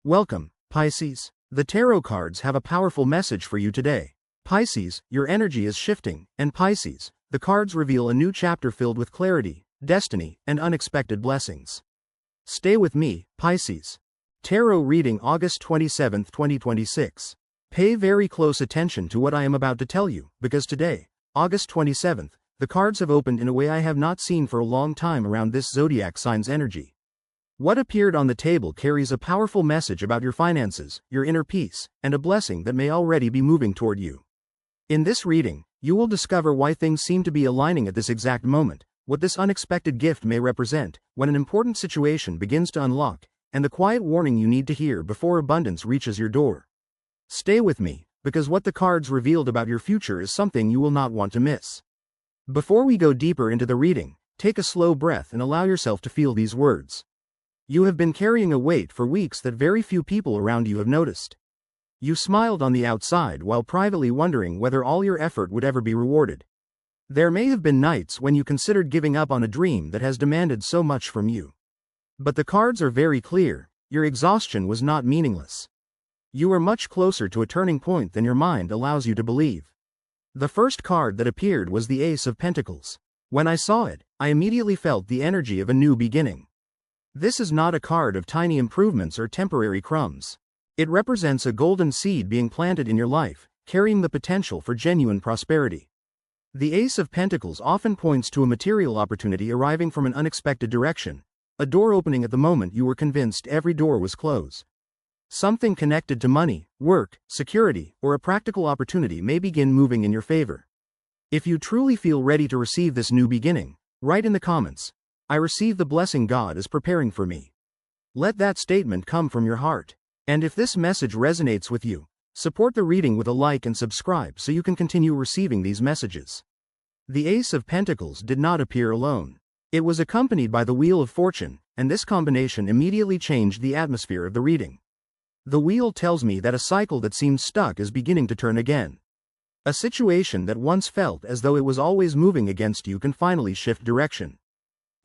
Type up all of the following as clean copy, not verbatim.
Welcome, Pisces. The tarot cards have a powerful message for you today. Pisces, your energy is shifting, and Pisces, the cards reveal a new chapter filled with clarity, destiny, and unexpected blessings. Stay with me, Pisces. Tarot reading August 27, 2026. Pay very close attention to what I am about to tell you, because today, August 27th, the cards have opened in a way I have not seen for a long time around this zodiac sign's energy. What appeared on the table carries a powerful message about your finances, your inner peace, and a blessing that may already be moving toward you. In this reading, you will discover why things seem to be aligning at this exact moment, what this unexpected gift may represent, when an important situation begins to unlock, and the quiet warning you need to hear before abundance reaches your door. Stay with me, because what the cards revealed about your future is something you will not want to miss. Before we go deeper into the reading, take a slow breath and allow yourself to feel these words. You have been carrying a weight for weeks that very few people around you have noticed. You smiled on the outside while privately wondering whether all your effort would ever be rewarded. There may have been nights when you considered giving up on a dream that has demanded so much from you. But the cards are very clear, your exhaustion was not meaningless. You are much closer to a turning point than your mind allows you to believe. The first card that appeared was the Ace of Pentacles. When I saw it, I immediately felt the energy of a new beginning. This is not a card of tiny improvements or temporary crumbs. It represents a golden seed being planted in your life, carrying the potential for genuine prosperity. The Ace of Pentacles often points to a material opportunity arriving from an unexpected direction, a door opening at the moment you were convinced every door was closed. Something connected to money, work, security, or a practical opportunity may begin moving in your favor. If you truly feel ready to receive this new beginning, write in the comments, "I receive the blessing God is preparing for me." Let that statement come from your heart. And if this message resonates with you, support the reading with a like and subscribe so you can continue receiving these messages. The Ace of Pentacles did not appear alone. It was accompanied by the Wheel of Fortune, and this combination immediately changed the atmosphere of the reading. The wheel tells me that a cycle that seemed stuck is beginning to turn again. A situation that once felt as though it was always moving against you can finally shift direction.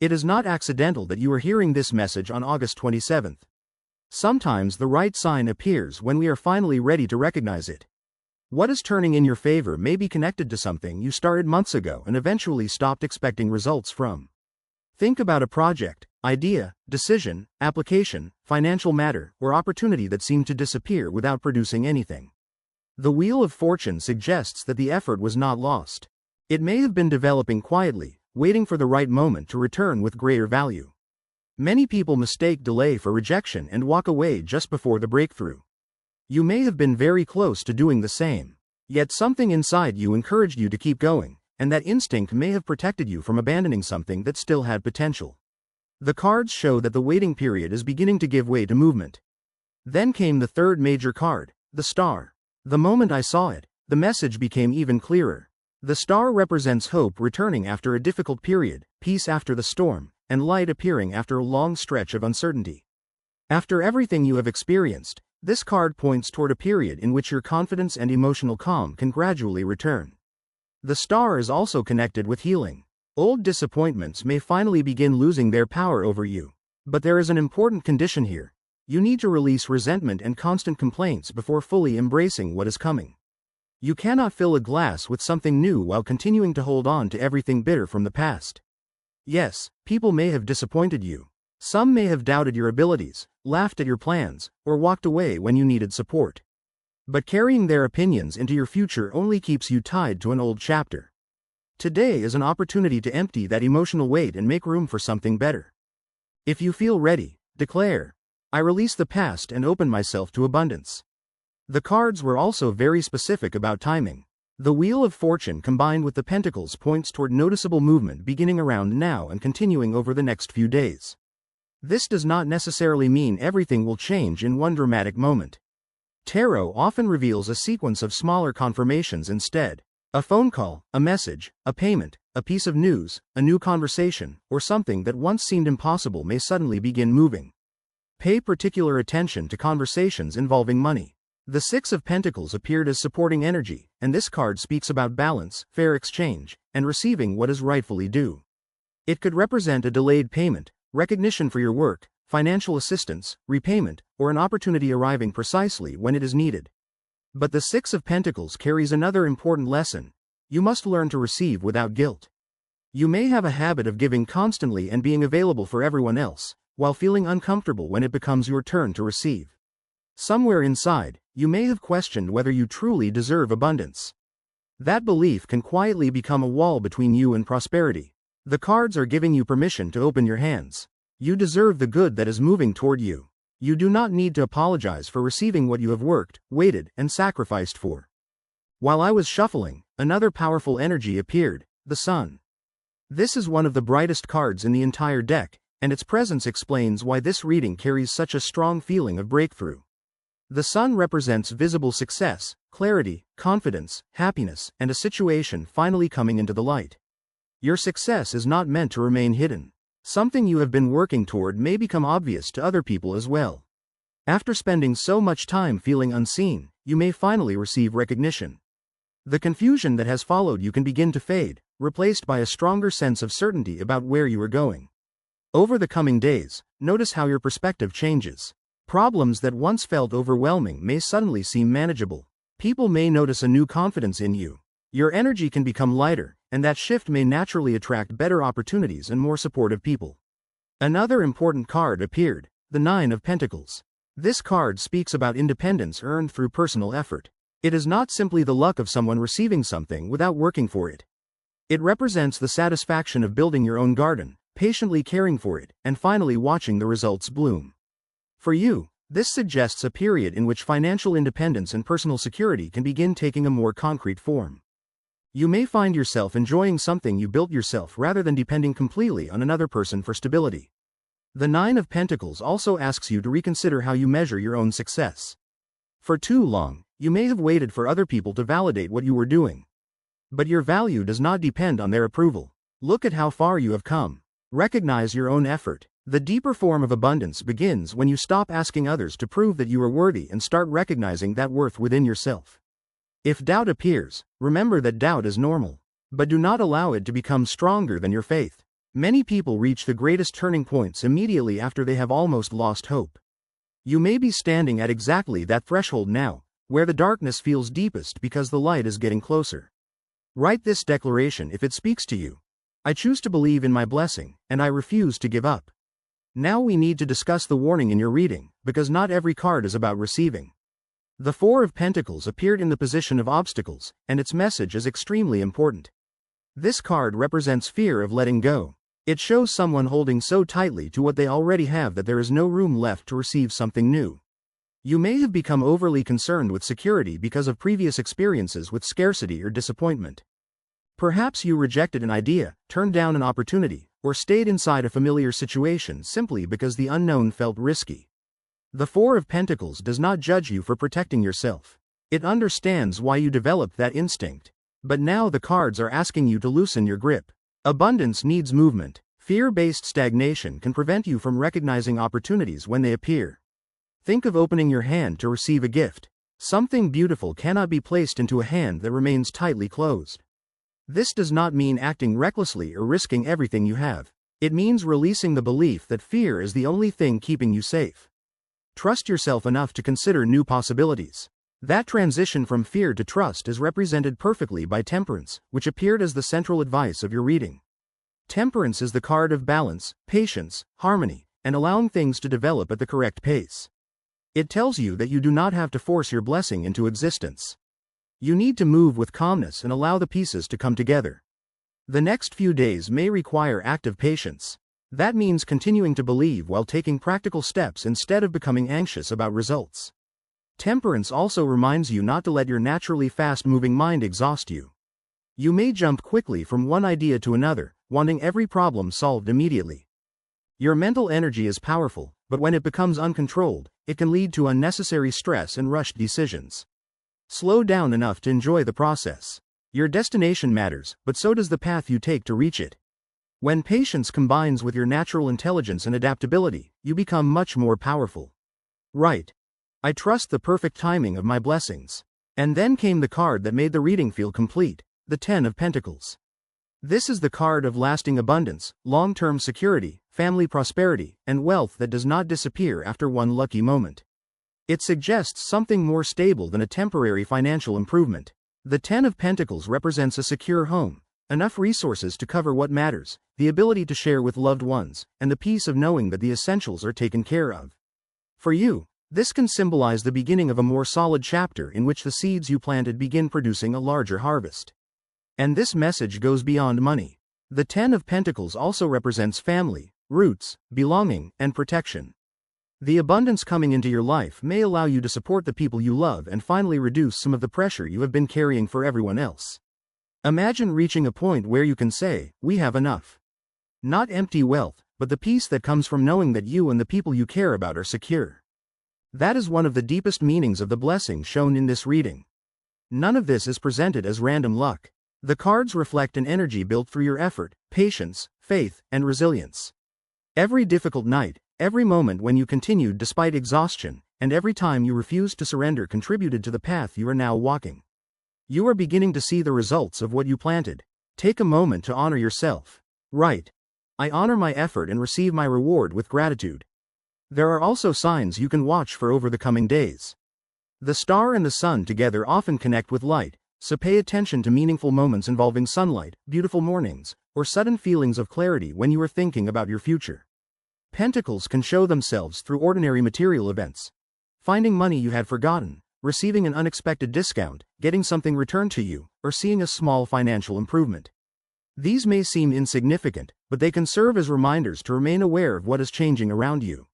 It is not accidental that you are hearing this message on August 27th. Sometimes the right sign appears when we are finally ready to recognize it. What is turning in your favor may be connected to something you started months ago and eventually stopped expecting results from. Think about a project, idea, decision, application, financial matter, or opportunity that seemed to disappear without producing anything. The Wheel of Fortune suggests that the effort was not lost. It may have been developing quietly, waiting for the right moment to return with greater value. Many people mistake delay for rejection and walk away just before the breakthrough. You may have been very close to doing the same. Yet something inside you encouraged you to keep going, and that instinct may have protected you from abandoning something that still had potential. The cards show that the waiting period is beginning to give way to movement. Then came the third major card, the Star. The moment I saw it, the message became even clearer. The star represents hope returning after a difficult period, peace after the storm, and light appearing after a long stretch of uncertainty. After everything you have experienced, this card points toward a period in which your confidence and emotional calm can gradually return. The star is also connected with healing. Old disappointments may finally begin losing their power over you. But there is an important condition here. You need to release resentment and constant complaints before fully embracing what is coming. You cannot fill a glass with something new while continuing to hold on to everything bitter from the past. Yes, people may have disappointed you. Some may have doubted your abilities, laughed at your plans, or walked away when you needed support. But carrying their opinions into your future only keeps you tied to an old chapter. Today is an opportunity to empty that emotional weight and make room for something better. If you feel ready, declare, "I release the past and open myself to abundance." The cards were also very specific about timing. The Wheel of Fortune combined with the Pentacles points toward noticeable movement beginning around now and continuing over the next few days. This does not necessarily mean everything will change in one dramatic moment. Tarot often reveals a sequence of smaller confirmations instead. A phone call, a message, a payment, a piece of news, a new conversation, or something that once seemed impossible may suddenly begin moving. Pay particular attention to conversations involving money. The Six of Pentacles appeared as supporting energy, and this card speaks about balance, fair exchange, and receiving what is rightfully due. It could represent a delayed payment, recognition for your work, financial assistance, repayment, or an opportunity arriving precisely when it is needed. But the Six of Pentacles carries another important lesson. You must learn to receive without guilt. You may have a habit of giving constantly and being available for everyone else, while feeling uncomfortable when it becomes your turn to receive. Somewhere inside, you may have questioned whether you truly deserve abundance. That belief can quietly become a wall between you and prosperity. The cards are giving you permission to open your hands. You deserve the good that is moving toward you. You do not need to apologize for receiving what you have worked, waited, and sacrificed for. While I was shuffling, another powerful energy appeared, the Sun. This is one of the brightest cards in the entire deck, and its presence explains why this reading carries such a strong feeling of breakthrough. The Sun represents visible success, clarity, confidence, happiness, and a situation finally coming into the light. Your success is not meant to remain hidden. Something you have been working toward may become obvious to other people as well. After spending so much time feeling unseen, you may finally receive recognition. The confusion that has followed you can begin to fade, replaced by a stronger sense of certainty about where you are going. Over the coming days, notice how your perspective changes. Problems that once felt overwhelming may suddenly seem manageable. People may notice a new confidence in you. Your energy can become lighter, and that shift may naturally attract better opportunities and more supportive people. Another important card appeared, the Nine of Pentacles. This card speaks about independence earned through personal effort. It is not simply the luck of someone receiving something without working for it. It represents the satisfaction of building your own garden, patiently caring for it, and finally watching the results bloom. For you, this suggests a period in which financial independence and personal security can begin taking a more concrete form. You may find yourself enjoying something you built yourself rather than depending completely on another person for stability. The Nine of Pentacles also asks you to reconsider how you measure your own success. For too long, you may have waited for other people to validate what you were doing. But your value does not depend on their approval. Look at how far you have come. Recognize your own effort. The deeper form of abundance begins when you stop asking others to prove that you are worthy and start recognizing that worth within yourself. If doubt appears, remember that doubt is normal. But do not allow it to become stronger than your faith. Many people reach the greatest turning points immediately after they have almost lost hope. You may be standing at exactly that threshold now, where the darkness feels deepest because the light is getting closer. Write this declaration if it speaks to you. I choose to believe in my blessing, and I refuse to give up. Now we need to discuss the warning in your reading, because not every card is about receiving. The Four of Pentacles appeared in the position of obstacles, and its message is extremely important. This card represents fear of letting go. It shows someone holding so tightly to what they already have that there is no room left to receive something new. You may have become overly concerned with security because of previous experiences with scarcity or disappointment. Perhaps you rejected an idea, turned down an opportunity, or stayed inside a familiar situation simply because the unknown felt risky. The Four of Pentacles does not judge you for protecting yourself. It understands why you developed that instinct. But now the cards are asking you to loosen your grip. Abundance needs movement. Fear-based stagnation can prevent you from recognizing opportunities when they appear. Think of opening your hand to receive a gift. Something beautiful cannot be placed into a hand that remains tightly closed. This does not mean acting recklessly or risking everything you have. It means releasing the belief that fear is the only thing keeping you safe. Trust yourself enough to consider new possibilities. That transition from fear to trust is represented perfectly by Temperance, which appeared as the central advice of your reading. Temperance is the card of balance, patience, harmony, and allowing things to develop at the correct pace. It tells you that you do not have to force your blessing into existence. You need to move with calmness and allow the pieces to come together. The next few days may require active patience. That means continuing to believe while taking practical steps instead of becoming anxious about results. Temperance also reminds you not to let your naturally fast-moving mind exhaust you. You may jump quickly from one idea to another, wanting every problem solved immediately. Your mental energy is powerful, but when it becomes uncontrolled, it can lead to unnecessary stress and rushed decisions. Slow down enough to enjoy the process. Your destination matters, but so does the path you take to reach it. When patience combines with your natural intelligence and adaptability, you become much more powerful. Right. I trust the perfect timing of my blessings. And then came the card that made the reading feel complete, the Ten of Pentacles. This is the card of lasting abundance, long-term security, family prosperity, and wealth that does not disappear after one lucky moment. It suggests something more stable than a temporary financial improvement. The Ten of Pentacles represents a secure home, enough resources to cover what matters, the ability to share with loved ones, and the peace of knowing that the essentials are taken care of. For you, this can symbolize the beginning of a more solid chapter in which the seeds you planted begin producing a larger harvest. And this message goes beyond money. The Ten of Pentacles also represents family, roots, belonging, and protection. The abundance coming into your life may allow you to support the people you love and finally reduce some of the pressure you have been carrying for everyone else. Imagine reaching a point where you can say, "We have enough." Not empty wealth, but the peace that comes from knowing that you and the people you care about are secure. That is one of the deepest meanings of the blessing shown in this reading. None of this is presented as random luck. The cards reflect an energy built through your effort, patience, faith, and resilience. Every difficult night, every moment when you continued despite exhaustion, and every time you refused to surrender contributed to the path you are now walking. You are beginning to see the results of what you planted. Take a moment to honor yourself. Write, "I honor my effort and receive my reward with gratitude." There are also signs you can watch for over the coming days. The star and the sun together often connect with light, so pay attention to meaningful moments involving sunlight, beautiful mornings, or sudden feelings of clarity when you are thinking about your future. Pentacles can show themselves through ordinary material events. Finding money you had forgotten, receiving an unexpected discount, getting something returned to you, or seeing a small financial improvement. These may seem insignificant, but they can serve as reminders to remain aware of what is changing around you.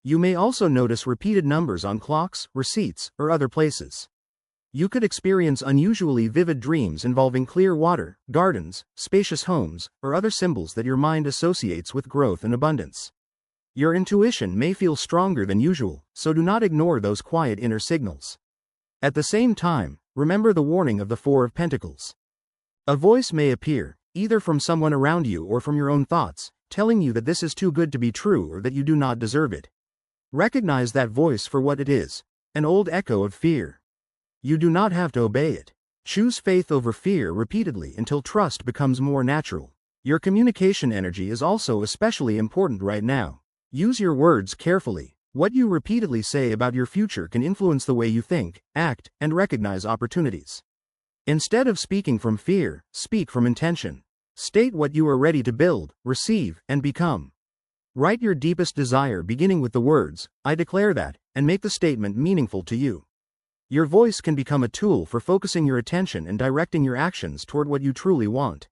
You may also notice repeated numbers on clocks, receipts, or other places. You could experience unusually vivid dreams involving clear water, gardens, spacious homes, or other symbols that your mind associates with growth and abundance. Your intuition may feel stronger than usual, so do not ignore those quiet inner signals. At the same time, remember the warning of the Four of Pentacles. A voice may appear, either from someone around you or from your own thoughts, telling you that this is too good to be true or that you do not deserve it. Recognize that voice for what it is, an old echo of fear. You do not have to obey it. Choose faith over fear repeatedly until trust becomes more natural. Your communication energy is also especially important right now. Use your words carefully. What you repeatedly say about your future can influence the way you think, act, and recognize opportunities. Instead of speaking from fear, speak from intention. State what you are ready to build, receive, and become. Write your deepest desire beginning with the words, "I declare that," and make the statement meaningful to you. Your voice can become a tool for focusing your attention and directing your actions toward what you truly want.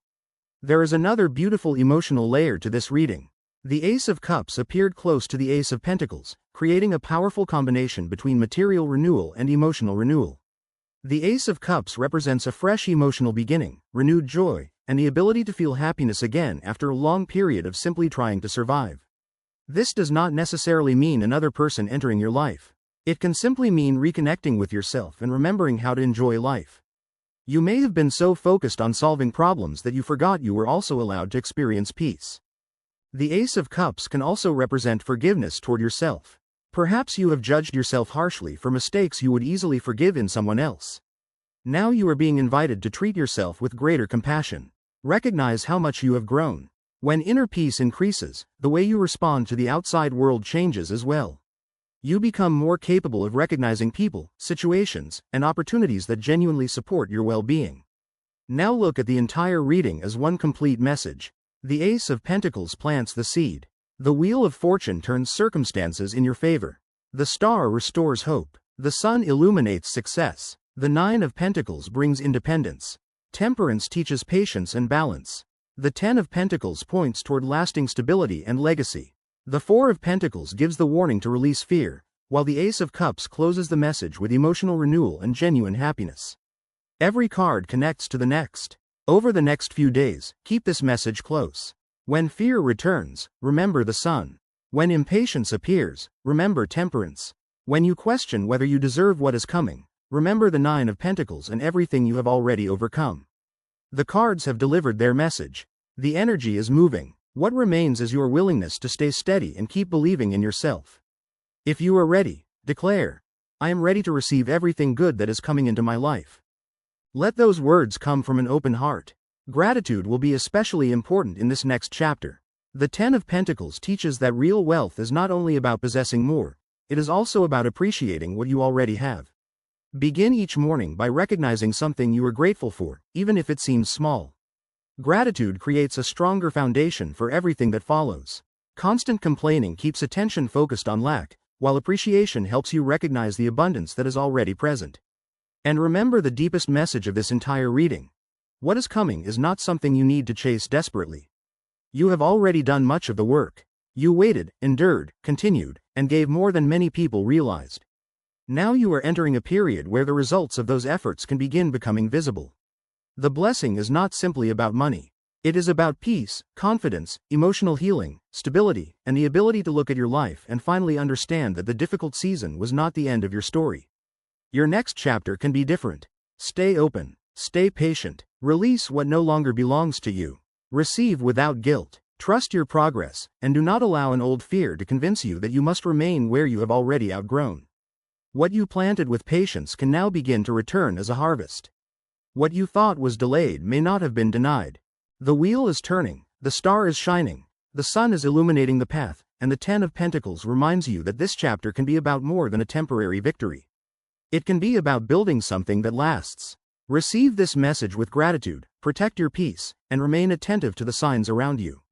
There is another beautiful emotional layer to this reading. The Ace of Cups appeared close to the Ace of Pentacles, creating a powerful combination between material renewal and emotional renewal. The Ace of Cups represents a fresh emotional beginning, renewed joy, and the ability to feel happiness again after a long period of simply trying to survive. This does not necessarily mean another person entering your life. It can simply mean reconnecting with yourself and remembering how to enjoy life. You may have been so focused on solving problems that you forgot you were also allowed to experience peace. The Ace of Cups can also represent forgiveness toward yourself. Perhaps you have judged yourself harshly for mistakes you would easily forgive in someone else. Now you are being invited to treat yourself with greater compassion. Recognize how much you have grown. When inner peace increases, the way you respond to the outside world changes as well. You become more capable of recognizing people, situations, and opportunities that genuinely support your well-being. Now look at the entire reading as one complete message. The Ace of Pentacles plants the seed. The Wheel of Fortune turns circumstances in your favor. The Star restores hope. The Sun illuminates success. The Nine of Pentacles brings independence. Temperance teaches patience and balance. The Ten of Pentacles points toward lasting stability and legacy. The Four of Pentacles gives the warning to release fear, while the Ace of Cups closes the message with emotional renewal and genuine happiness. Every card connects to the next. Over the next few days, keep this message close. When fear returns, remember the Sun. When impatience appears, remember temperance. When you question whether you deserve what is coming, remember the Nine of Pentacles and everything you have already overcome. The cards have delivered their message. The energy is moving. What remains is your willingness to stay steady and keep believing in yourself. If you are ready, declare, "I am ready to receive everything good that is coming into my life." Let those words come from an open heart. Gratitude will be especially important in this next chapter. The Ten of Pentacles teaches that real wealth is not only about possessing more, it is also about appreciating what you already have. Begin each morning by recognizing something you are grateful for, even if it seems small. Gratitude creates a stronger foundation for everything that follows. Constant complaining keeps attention focused on lack, while appreciation helps you recognize the abundance that is already present. And remember the deepest message of this entire reading. What is coming is not something you need to chase desperately. You have already done much of the work. You waited, endured, continued, and gave more than many people realized. Now you are entering a period where the results of those efforts can begin becoming visible. The blessing is not simply about money. It is about peace, confidence, emotional healing, stability, and the ability to look at your life and finally understand that the difficult season was not the end of your story. Your next chapter can be different. Stay open, stay patient, release what no longer belongs to you. Receive without guilt, trust your progress, and do not allow an old fear to convince you that you must remain where you have already outgrown. What you planted with patience can now begin to return as a harvest. What you thought was delayed may not have been denied. The wheel is turning, the star is shining, the sun is illuminating the path, and the Ten of Pentacles reminds you that this chapter can be about more than a temporary victory. It can be about building something that lasts. Receive this message with gratitude, protect your peace, and remain attentive to the signs around you.